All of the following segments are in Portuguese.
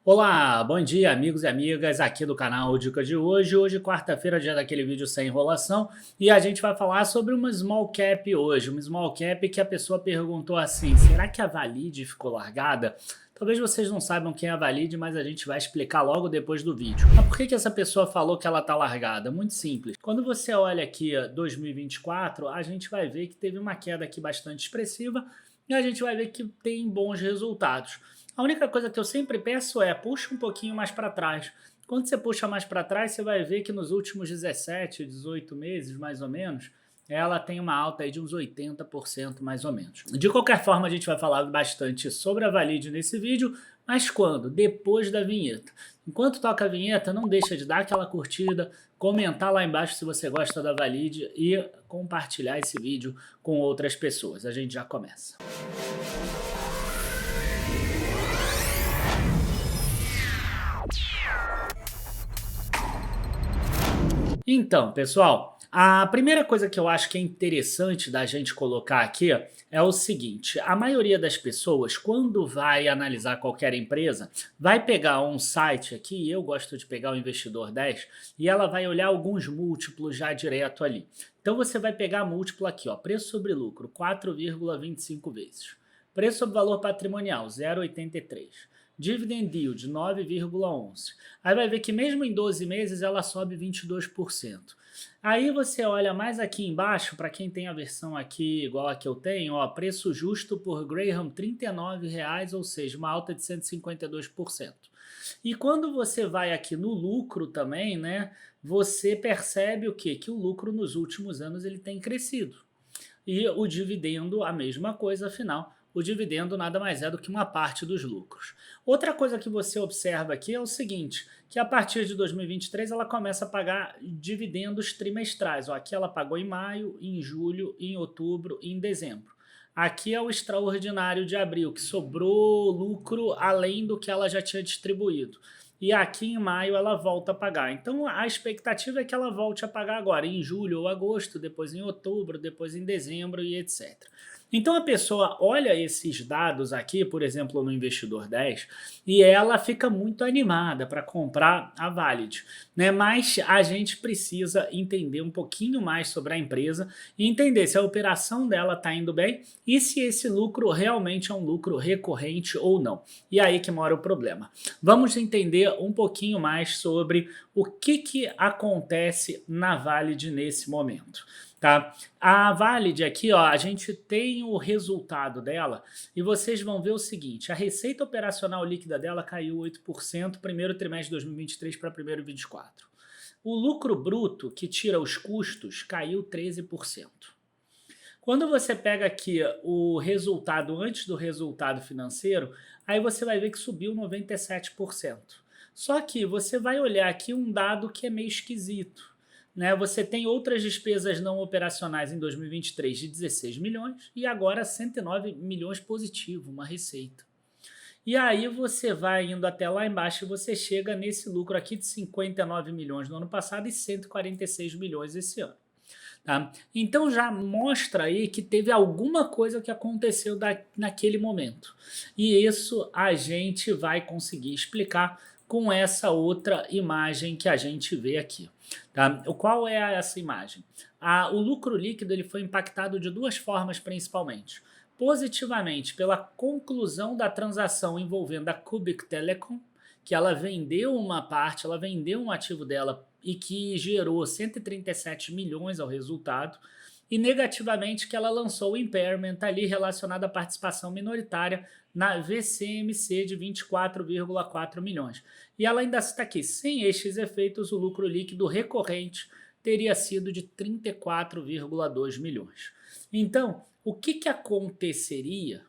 Olá, bom dia amigos e amigas aqui do canal Dica de hoje. Hoje, quarta-feira, dia daquele vídeo sem enrolação, e a gente vai falar sobre uma small cap hoje. Uma small cap que a pessoa perguntou assim: será que a Valid ficou largada? Talvez vocês não saibam quem é a Valid, mas a gente vai explicar logo depois do vídeo. Mas por que essa pessoa falou que ela está largada? Muito simples. Quando você olha aqui 2024, a gente vai ver que teve uma queda aqui bastante expressiva e a gente vai ver que tem bons resultados. A única coisa que eu sempre peço é puxa um pouquinho mais para trás. Quando você puxa mais para trás, você vai ver que nos últimos 17, 18 meses, mais ou menos, ela tem uma alta aí de uns 80% mais ou menos. De qualquer forma, a gente vai falar bastante sobre a Valid nesse vídeo, mas quando? Depois da vinheta. Enquanto toca a vinheta, não deixa de dar aquela curtida, comentar lá embaixo se você gosta da Valid e compartilhar esse vídeo com outras pessoas. A gente já começa. Então, pessoal, a primeira coisa que eu acho que é interessante da gente colocar aqui é o seguinte: a maioria das pessoas, quando vai analisar qualquer empresa, vai pegar um site aqui, eu gosto de pegar o Investidor 10, e ela vai olhar alguns múltiplos já direto ali. Então você vai pegar múltiplo aqui, ó, preço sobre lucro, 4,25 vezes. Preço sobre valor patrimonial, 0,83. Dividend yield, 9,11. Aí vai ver que mesmo em 12 meses ela sobe 22%. Aí você olha mais aqui embaixo, para quem tem a versão aqui igual a que eu tenho, ó, preço justo por Graham, R$ 39,00, ou seja, uma alta de 152%. E quando você vai aqui no lucro também, né, você percebe o quê? Que o lucro nos últimos anos ele tem crescido. E o dividendo, a mesma coisa, afinal, o dividendo nada mais é do que uma parte dos lucros. Outra coisa que você observa aqui é o seguinte, que a partir de 2023 ela começa a pagar dividendos trimestrais. Ó, aqui ela pagou em maio, em julho, em outubro e em dezembro. Aqui é o extraordinário de abril, que sobrou lucro além do que ela já tinha distribuído. E aqui em maio ela volta a pagar. Então a expectativa é que ela volte a pagar agora, em julho ou agosto, depois em outubro, depois em dezembro e etc. Então a pessoa olha esses dados aqui, por exemplo, no Investidor 10, e ela fica muito animada para comprar a Valid, né? Mas a gente precisa entender um pouquinho mais sobre a empresa e entender se a operação dela está indo bem e se esse lucro realmente é um lucro recorrente ou não. E aí que mora o problema. Vamos entender um pouquinho mais sobre o que acontece na Valid nesse momento. Tá? A Valid aqui, ó, a gente tem o resultado dela e vocês vão ver o seguinte: a receita operacional líquida dela caiu 8% primeiro trimestre de 2023 para primeiro de 2024. O lucro bruto, que tira os custos, caiu 13%. Quando você pega aqui o resultado antes do resultado financeiro, aí você vai ver que subiu 97%. Só que você vai olhar aqui um dado que é meio esquisito, né? Você tem outras despesas não operacionais em 2023 de 16 milhões e agora 109 milhões positivo, uma receita. E aí você vai indo até lá embaixo e você chega nesse lucro aqui de 59 milhões no ano passado e 146 milhões esse ano. Tá? Então já mostra aí que teve alguma coisa que aconteceu naquele momento. E isso a gente vai conseguir explicar com essa outra imagem que a gente vê aqui. Tá? Qual é essa imagem? O lucro líquido ele foi impactado de duas formas principalmente. Positivamente pela conclusão da transação envolvendo a Cubic Telecom, que ela vendeu uma parte, ela vendeu um ativo dela e que gerou 137 milhões ao resultado, e negativamente que ela lançou o impairment ali relacionado à participação minoritária na VCMC de 24,4 milhões. E ela ainda está aqui, sem estes efeitos, o lucro líquido recorrente teria sido de 34,2 milhões. Então, o que aconteceria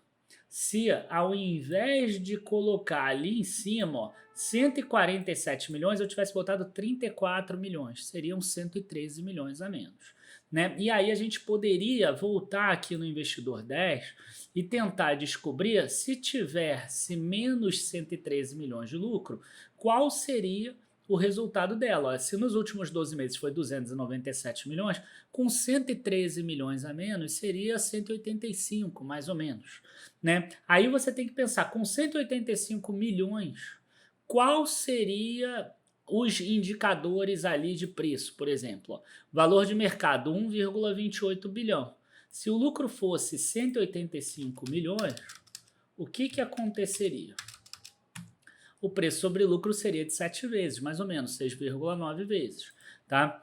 se ao invés de colocar ali em cima, ó, 147 milhões, eu tivesse botado 34 milhões, seriam 113 milhões a menos. Né? E aí a gente poderia voltar aqui no Investidor 10 e tentar descobrir, se tivesse menos 113 milhões de lucro, qual seria o resultado dela. Ó, se nos últimos 12 meses foi 297 milhões, com 113 milhões a menos seria 185, mais ou menos. Né? Aí você tem que pensar, com 185 milhões, qual seria os indicadores ali de preço, por exemplo, ó, valor de mercado 1,28 bilhão. Se o lucro fosse 185 milhões, o que aconteceria? O preço sobre lucro seria de 7 vezes, mais ou menos, 6,9 vezes. Tá?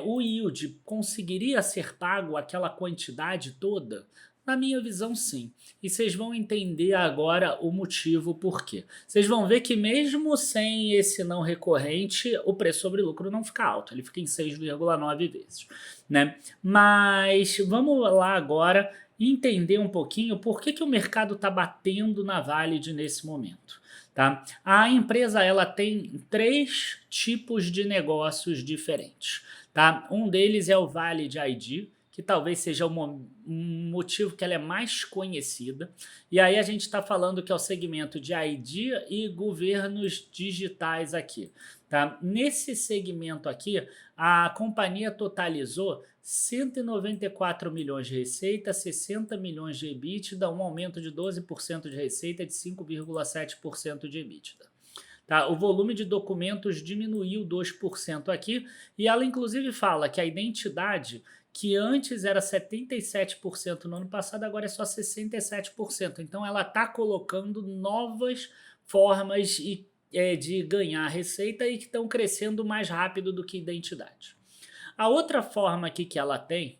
O yield conseguiria ser pago aquela quantidade toda? Na minha visão, sim. E vocês vão entender agora o motivo por quê. Vocês vão ver que mesmo sem esse não recorrente, o preço sobre lucro não fica alto, ele fica em 6,9 vezes. Né? Mas vamos lá agora entender um pouquinho por que o mercado está batendo na Valid nesse momento. Tá? A empresa ela tem 3 tipos de negócios diferentes. Tá? Um deles é o Valid ID, que talvez seja um motivo que ela é mais conhecida. E aí a gente está falando que é o segmento de ID e governos digitais aqui. Tá? Nesse segmento aqui, a companhia totalizou 194 milhões de receita, 60 milhões de EBITDA, um aumento de 12% de receita e de 5,7% de EBITDA. Tá? O volume de documentos diminuiu 2% aqui e ela inclusive fala que a identidade, que antes era 77% no ano passado, agora é só 67%. Então ela está colocando novas formas de ganhar receita e que estão crescendo mais rápido do que identidade. A outra forma aqui que ela tem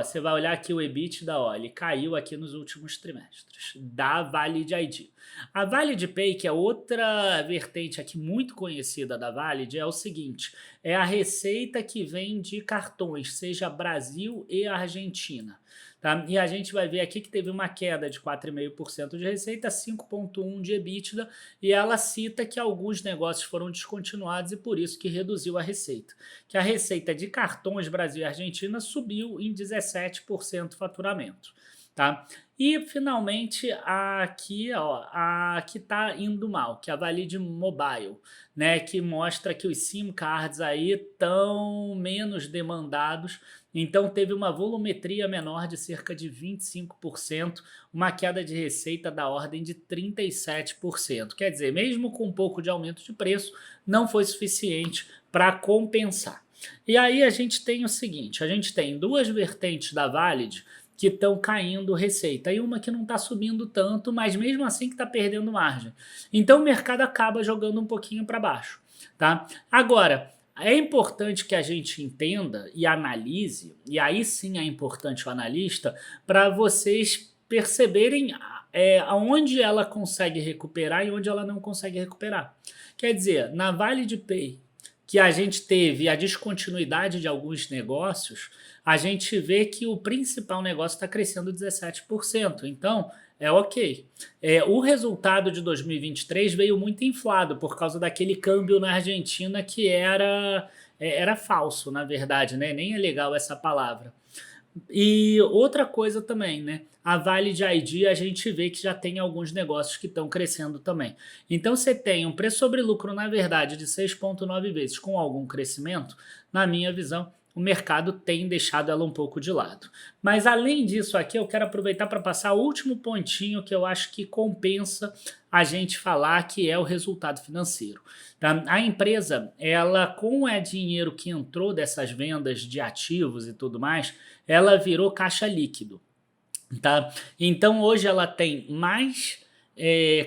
você vai olhar aqui o EBITDA, ele caiu aqui nos últimos trimestres, da Valid ID. A Valid Pay, que é outra vertente aqui muito conhecida da Valid, é o seguinte, é a receita que vem de cartões, seja Brasil e Argentina. Tá? E a gente vai ver aqui que teve uma queda de 4,5% de receita, 5,1% de EBITDA, e ela cita que alguns negócios foram descontinuados e por isso que reduziu a receita. Que a receita de cartões Brasil e Argentina subiu em 17% faturamento. Tá? E finalmente aqui, a que está indo mal, que é a Valid Mobile, né, que mostra que os SIM cards aí estão menos demandados, então teve uma volumetria menor de cerca de 25%, uma queda de receita da ordem de 37%. Quer dizer, mesmo com um pouco de aumento de preço, não foi suficiente para compensar. E aí a gente tem o seguinte, a gente tem 2 vertentes da Valid que estão caindo receita e uma que não está subindo tanto, mas mesmo assim que está perdendo margem. Então o mercado acaba jogando um pouquinho para baixo. Tá? Agora, é importante que a gente entenda e analise, e aí sim é importante o analista, para vocês perceberem aonde ela consegue recuperar e onde ela não consegue recuperar. Quer dizer, na Valid Pay, que a gente teve a descontinuidade de alguns negócios, a gente vê que o principal negócio está crescendo 17%. Então, ok. O resultado de 2023 veio muito inflado por causa daquele câmbio na Argentina que era falso, na verdade, né? Nem é legal essa palavra. E outra coisa também, né? A Valid ID a gente vê que já tem alguns negócios que estão crescendo também. Então você tem um preço sobre lucro, na verdade, de 6,9 vezes com algum crescimento, na minha visão, o mercado tem deixado ela um pouco de lado. Mas além disso aqui, eu quero aproveitar para passar o último pontinho que eu acho que compensa a gente falar, que é o resultado financeiro. Tá? A empresa, ela com o dinheiro que entrou dessas vendas de ativos e tudo mais, ela virou caixa líquido. Tá? Então hoje ela tem mais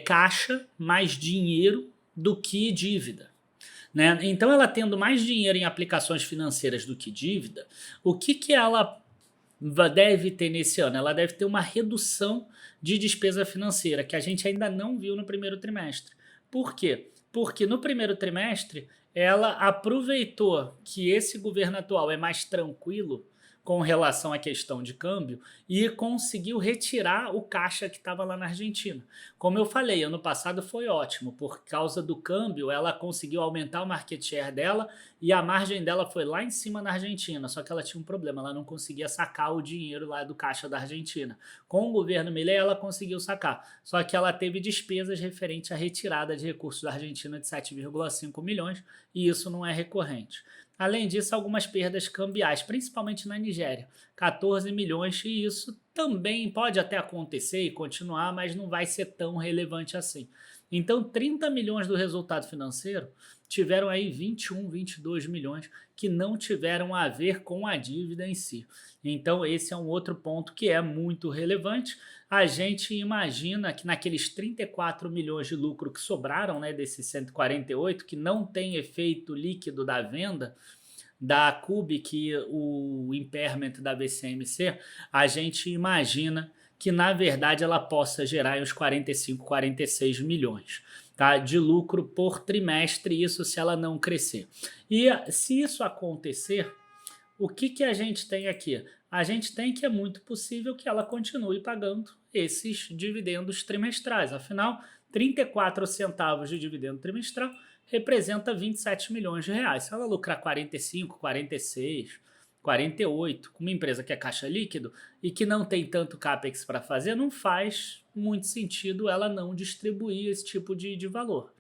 caixa, mais dinheiro do que dívida. Né? Então ela tendo mais dinheiro em aplicações financeiras do que dívida, o que ela deve ter nesse ano? Ela deve ter uma redução de despesa financeira, que a gente ainda não viu no primeiro trimestre. Por quê? Porque no primeiro trimestre ela aproveitou que esse governo atual é mais tranquilo com relação à questão de câmbio e conseguiu retirar o caixa que estava lá na Argentina. Como eu falei, ano passado foi ótimo, por causa do câmbio ela conseguiu aumentar o market share dela e a margem dela foi lá em cima na Argentina, só que ela tinha um problema, ela não conseguia sacar o dinheiro lá do caixa da Argentina. Com o governo Milei ela conseguiu sacar, só que ela teve despesas referentes à retirada de recursos da Argentina de 7,5 milhões e isso não é recorrente. Além disso, algumas perdas cambiais, principalmente na Nigéria, 14 milhões, e isso também pode até acontecer e continuar, mas não vai ser tão relevante assim. Então, 30 milhões do resultado financeiro tiveram aí 21, 22 milhões que não tiveram a ver com a dívida em si. Então, esse é um outro ponto que é muito relevante. A gente imagina que naqueles 34 milhões de lucro que sobraram, né, desses 148, que não tem efeito líquido da venda da Cubic, o impairment da VCMC, a gente imagina que na verdade ela possa gerar uns 45, 46 milhões, tá, de lucro por trimestre, isso se ela não crescer. E se isso acontecer, o que a gente tem aqui? A gente tem que é muito possível que ela continue pagando esses dividendos trimestrais. Afinal, 34 centavos de dividendo trimestral representa 27 milhões de reais. Se ela lucrar 45, 46, 48, com uma empresa que é caixa líquido e que não tem tanto CAPEX para fazer, não faz muito sentido ela não distribuir esse tipo de valor.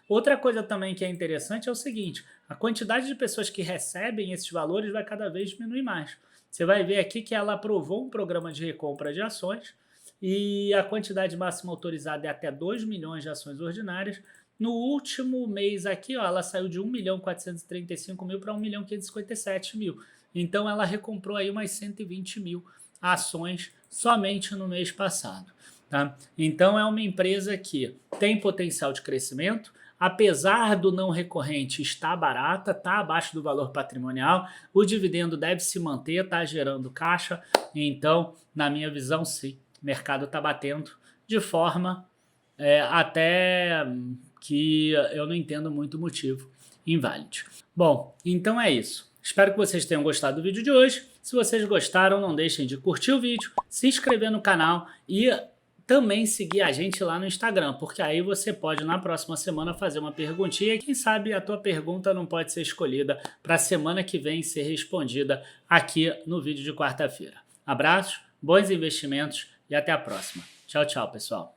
Outra coisa também que é interessante é o seguinte, a quantidade de pessoas que recebem esses valores vai cada vez diminuir mais. Você vai ver aqui que ela aprovou um programa de recompra de ações e a quantidade máxima autorizada é até 2 milhões de ações ordinárias. No último mês aqui, ó, ela saiu de 1.435.000 para 1.557.000. Então ela recomprou aí umas 120 mil ações somente no mês passado. Tá? Então é uma empresa que tem potencial de crescimento, apesar do não recorrente estar barata, está abaixo do valor patrimonial, o dividendo deve se manter, está gerando caixa, então, na minha visão, sim, o mercado está batendo de forma até que eu não entendo muito o motivo inválido. Bom, então é isso. Espero que vocês tenham gostado do vídeo de hoje. Se vocês gostaram, não deixem de curtir o vídeo, se inscrever no canal e também seguir a gente lá no Instagram, porque aí você pode na próxima semana fazer uma perguntinha e quem sabe a tua pergunta não pode ser escolhida para a semana que vem ser respondida aqui no vídeo de quarta-feira. Abraços, bons investimentos e até a próxima. Tchau, tchau, pessoal.